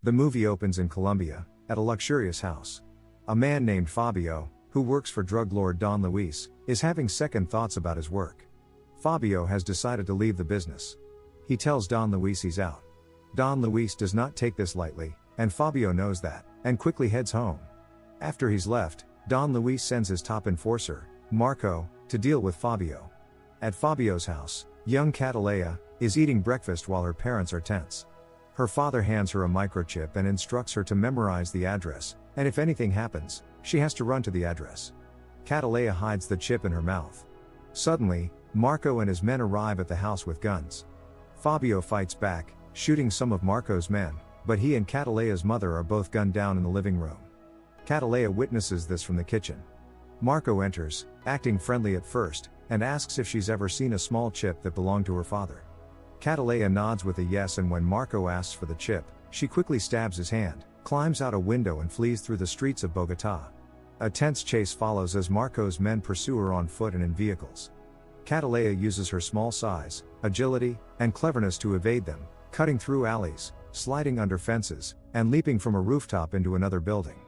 The movie opens in Colombia, at a luxurious house. A man named Fabio, who works for drug lord Don Luis, is having second thoughts about his work. Fabio has decided to leave the business. He tells Don Luis he's out. Don Luis does not take this lightly, and Fabio knows that, and quickly heads home. After he's left, Don Luis sends his top enforcer, Marco, to deal with Fabio. At Fabio's house, young Catalea is eating breakfast while her parents are tense. Her father hands her a microchip and instructs her to memorize the address, and if anything happens, she has to run to the address. Catalea hides the chip in her mouth. Suddenly, Marco and his men arrive at the house with guns. Fabio fights back, shooting some of Marco's men, but he and Catalea's mother are both gunned down in the living room. Catalea witnesses this from the kitchen. Marco enters, acting friendly at first, and asks if she's ever seen a small chip that belonged to her father. Catalea nods with a yes, and when Marco asks for the chip, she quickly stabs his hand, climbs out a window and flees through the streets of Bogota. A tense chase follows as Marco's men pursue her on foot and in vehicles. Catalea uses her small size, agility, and cleverness to evade them, cutting through alleys, sliding under fences, and leaping from a rooftop into another building.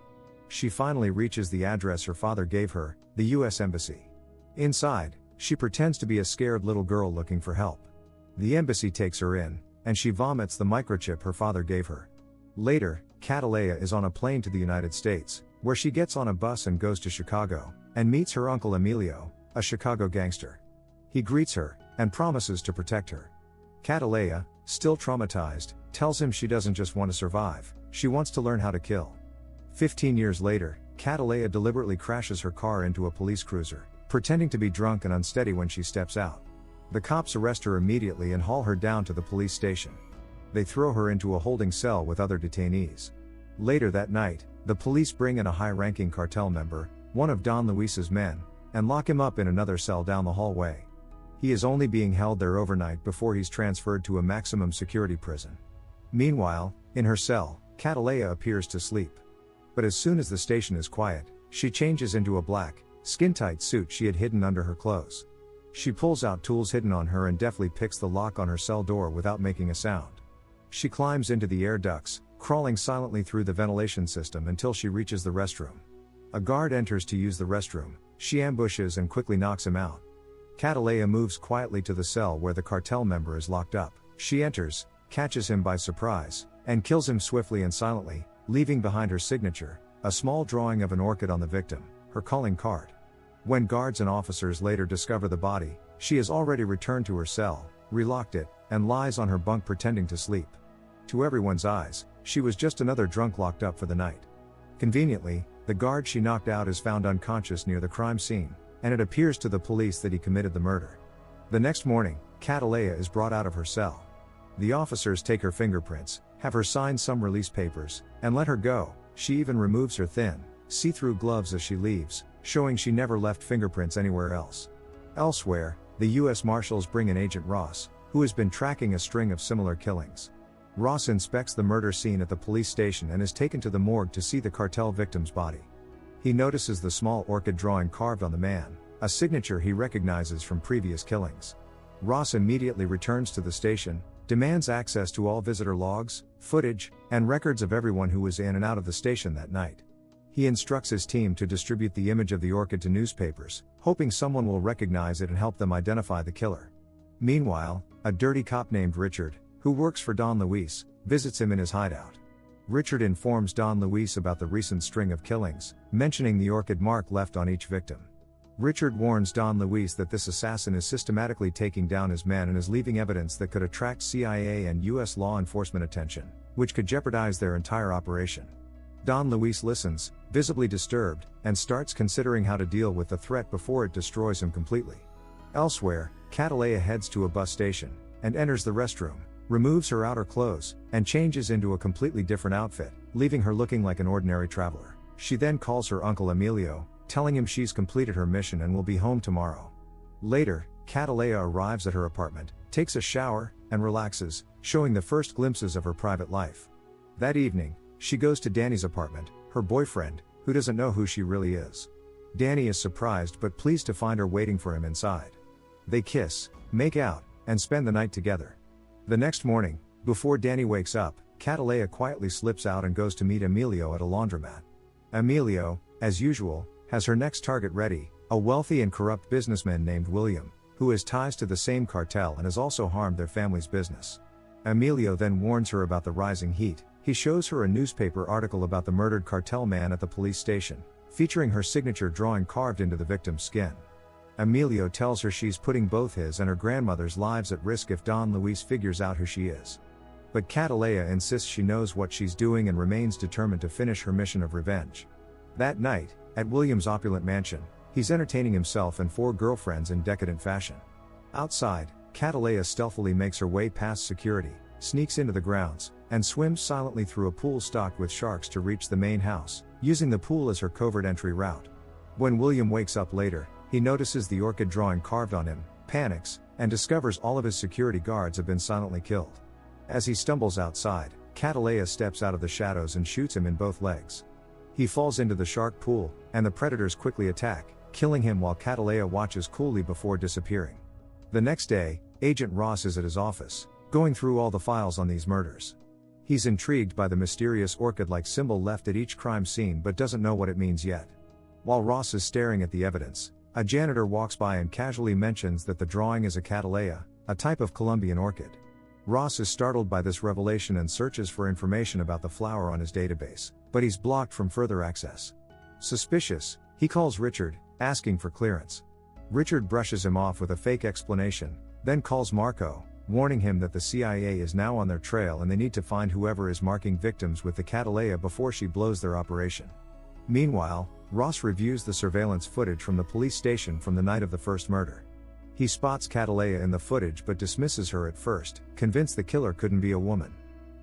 She finally reaches the address her father gave her, the U.S. Embassy. Inside, she pretends to be a scared little girl looking for help. The embassy takes her in, and she vomits the microchip her father gave her. Later, Catalea is on a plane to the United States, where she gets on a bus and goes to Chicago, and meets her uncle Emilio, a Chicago gangster. He greets her, and promises to protect her. Catalea, still traumatized, tells him she doesn't just want to survive, she wants to learn how to kill. 15 years later, Catalea deliberately crashes her car into a police cruiser, pretending to be drunk and unsteady when she steps out. The cops arrest her immediately and haul her down to the police station. They throw her into a holding cell with other detainees. Later that night, the police bring in a high-ranking cartel member, one of Don Luis's men, and lock him up in another cell down the hallway. He is only being held there overnight before he's transferred to a maximum security prison. Meanwhile, in her cell, Catalea appears to sleep. But as soon as the station is quiet, she changes into a black, skin-tight suit she had hidden under her clothes. She pulls out tools hidden on her and deftly picks the lock on her cell door without making a sound. She climbs into the air ducts, crawling silently through the ventilation system until she reaches the restroom. A guard enters to use the restroom. She ambushes and quickly knocks him out. Catalea moves quietly to the cell where the cartel member is locked up. She enters, catches him by surprise, and kills him swiftly and silently, leaving behind her signature, a small drawing of an orchid on the victim, her calling card. When guards and officers later discover the body, she has already returned to her cell, relocked it, and lies on her bunk pretending to sleep. To everyone's eyes, she was just another drunk locked up for the night. Conveniently, the guard she knocked out is found unconscious near the crime scene, and it appears to the police that he committed the murder. The next morning, Catalea is brought out of her cell. The officers take her fingerprints, have her sign some release papers, and let her go. She even removes her thin, see-through gloves as she leaves, showing she never left fingerprints anywhere else. Elsewhere, the U.S. Marshals bring in Agent Ross, who has been tracking a string of similar killings. Ross inspects the murder scene at the police station and is taken to the morgue to see the cartel victim's body. He notices the small orchid drawing carved on the man, a signature he recognizes from previous killings. Ross immediately returns to the station, demands access to all visitor logs, footage, and records of everyone who was in and out of the station that night. He instructs his team to distribute the image of the orchid to newspapers, hoping someone will recognize it and help them identify the killer. Meanwhile, a dirty cop named Richard, who works for Don Luis, visits him in his hideout. Richard informs Don Luis about the recent string of killings, mentioning the orchid mark left on each victim. Richard warns Don Luis that this assassin is systematically taking down his men and is leaving evidence that could attract CIA and U.S. law enforcement attention, which could jeopardize their entire operation. Don Luis listens, visibly disturbed, and starts considering how to deal with the threat before it destroys him completely. Elsewhere, Catalea heads to a bus station, and enters the restroom, removes her outer clothes, and changes into a completely different outfit, leaving her looking like an ordinary traveler. She then calls her uncle Emilio, telling him she's completed her mission and will be home tomorrow. Later, Catalea arrives at her apartment, takes a shower, and relaxes, showing the first glimpses of her private life. That evening, she goes to Danny's apartment, her boyfriend, who doesn't know who she really is. Danny is surprised but pleased to find her waiting for him inside. They kiss, make out, and spend the night together. The next morning, before Danny wakes up, Catalea quietly slips out and goes to meet Emilio at a laundromat. Emilio, as usual, has her next target ready, a wealthy and corrupt businessman named William, who has ties to the same cartel and has also harmed their family's business. Emilio then warns her about the rising heat. He shows her a newspaper article about the murdered cartel man at the police station, featuring her signature drawing carved into the victim's skin. Emilio tells her she's putting both his and her grandmother's lives at risk if Don Luis figures out who she is. But Catalea insists she knows what she's doing and remains determined to finish her mission of revenge. That night, at William's opulent mansion, he's entertaining himself and 4 girlfriends in decadent fashion. Outside, Catalea stealthily makes her way past security, sneaks into the grounds, and swims silently through a pool stocked with sharks to reach the main house, using the pool as her covert entry route. When William wakes up later, he notices the orchid drawing carved on him, panics, and discovers all of his security guards have been silently killed. As he stumbles outside, Catalea steps out of the shadows and shoots him in both legs. He falls into the shark pool, and the predators quickly attack, killing him while Catalea watches coolly before disappearing. The next day, Agent Ross is at his office, going through all the files on these murders. He's intrigued by the mysterious orchid-like symbol left at each crime scene but doesn't know what it means yet. While Ross is staring at the evidence, a janitor walks by and casually mentions that the drawing is a Catalea, a type of Colombian orchid. Ross is startled by this revelation and searches for information about the flower on his database, but he's blocked from further access. Suspicious, he calls Richard, asking for clearance. Richard brushes him off with a fake explanation, then calls Marco, warning him that the CIA is now on their trail and they need to find whoever is marking victims with the Catalea before she blows their operation. Meanwhile, Ross reviews the surveillance footage from the police station from the night of the first murder. He spots Catalea in the footage but dismisses her at first, convinced the killer couldn't be a woman.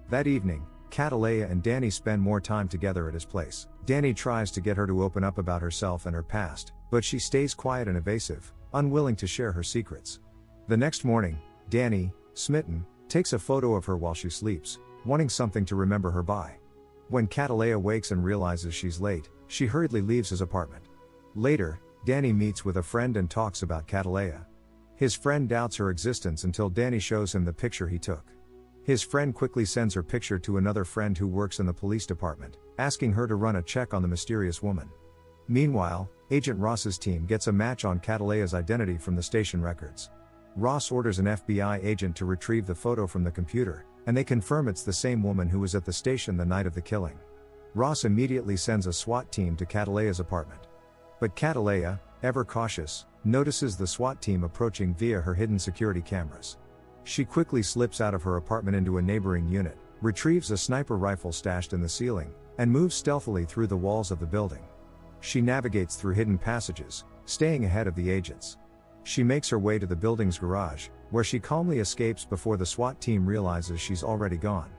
That evening, Catalea and Danny spend more time together at his place. Danny tries to get her to open up about herself and her past, but she stays quiet and evasive, unwilling to share her secrets. The next morning, Danny, smitten, takes a photo of her while she sleeps, wanting something to remember her by. When Catalea wakes and realizes she's late, she hurriedly leaves his apartment. Later, Danny meets with a friend and talks about Catalea. His friend doubts her existence until Danny shows him the picture he took. His friend quickly sends her picture to another friend who works in the police department, asking her to run a check on the mysterious woman. Meanwhile, Agent Ross's team gets a match on Catalea's identity from the station records. Ross orders an FBI agent to retrieve the photo from the computer, and they confirm it's the same woman who was at the station the night of the killing. Ross immediately sends a SWAT team to Catalea's apartment. But Catalea, ever cautious, notices the SWAT team approaching via her hidden security cameras. She quickly slips out of her apartment into a neighboring unit, retrieves a sniper rifle stashed in the ceiling, and moves stealthily through the walls of the building. She navigates through hidden passages, staying ahead of the agents. She makes her way to the building's garage, where she calmly escapes before the SWAT team realizes she's already gone.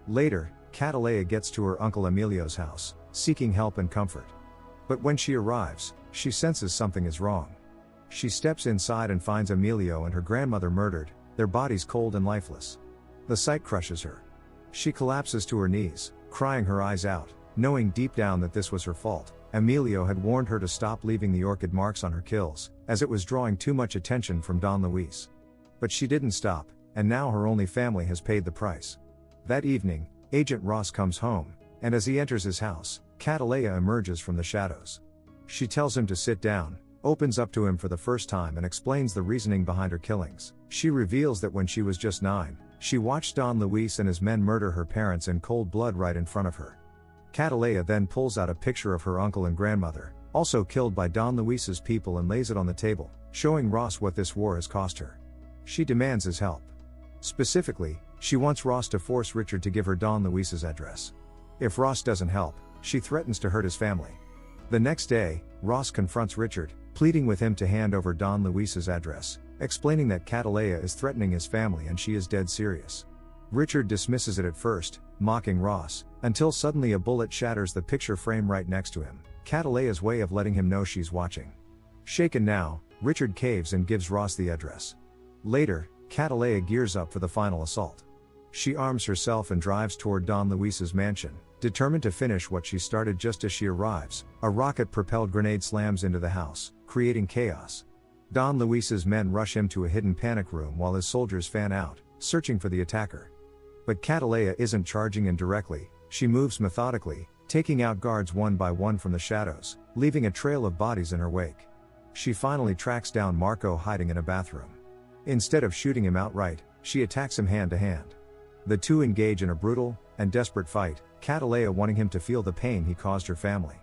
Later, Catalea gets to her uncle Emilio's house, seeking help and comfort. But when she arrives, she senses something is wrong. She steps inside and finds Emilio and her grandmother murdered, their bodies cold and lifeless. The sight crushes her. She collapses to her knees, crying her eyes out, knowing deep down that this was her fault. Emilio had warned her to stop leaving the orchid marks on her kills, as it was drawing too much attention from Don Luis. But she didn't stop, and now her only family has paid the price. That evening, Agent Ross comes home, and as he enters his house, Catalea emerges from the shadows. She tells him to sit down, opens up to him for the first time and explains the reasoning behind her killings. She reveals that when she was just 9, she watched Don Luis and his men murder her parents in cold blood right in front of her. Catalea then pulls out a picture of her uncle and grandmother, also killed by Don Luis's people, and lays it on the table, showing Ross what this war has cost her. She demands his help. Specifically, she wants Ross to force Richard to give her Don Luis's address. If Ross doesn't help, she threatens to hurt his family. The next day, Ross confronts Richard, pleading with him to hand over Don Luis's address, explaining that Catalea is threatening his family and she is dead serious. Richard dismisses it at first, mocking Ross, until suddenly a bullet shatters the picture frame right next to him, Catalea's way of letting him know she's watching. Shaken now, Richard caves and gives Ross the address. Later, Catalea gears up for the final assault. She arms herself and drives toward Don Luis's mansion, determined to finish what she started. Just as she arrives, a rocket-propelled grenade slams into the house, creating chaos. Don Luis's men rush him to a hidden panic room while his soldiers fan out, searching for the attacker. But Catalea isn't charging in directly, she moves methodically, taking out guards one by one from the shadows, leaving a trail of bodies in her wake. She finally tracks down Marco hiding in a bathroom. Instead of shooting him outright, she attacks him hand to hand. The two engage in a brutal and desperate fight, Catalea wanting him to feel the pain he caused her family.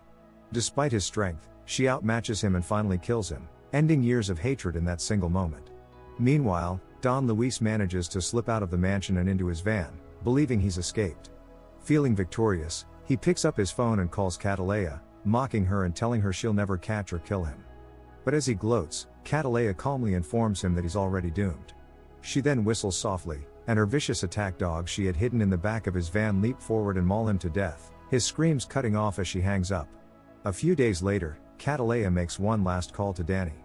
Despite his strength, she outmatches him and finally kills him, ending years of hatred in that single moment. Meanwhile, Don Luis manages to slip out of the mansion and into his van, believing he's escaped. Feeling victorious, he picks up his phone and calls Catalea, mocking her and telling her she'll never catch or kill him. But as he gloats, Catalea calmly informs him that he's already doomed. She then whistles softly, and her vicious attack dogs she had hidden in the back of his van leap forward and maul him to death, his screams cutting off as she hangs up. A few days later, Catalea makes one last call to Danny.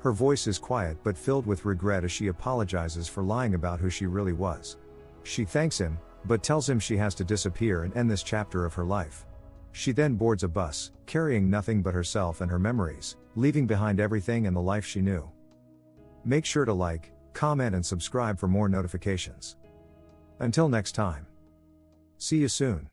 Her voice is quiet but filled with regret as she apologizes for lying about who she really was. She thanks him, but tells him she has to disappear and end this chapter of her life. She then boards a bus, carrying nothing but herself and her memories, leaving behind everything and the life she knew. Make sure to like, comment and subscribe for more notifications. Until next time. See you soon.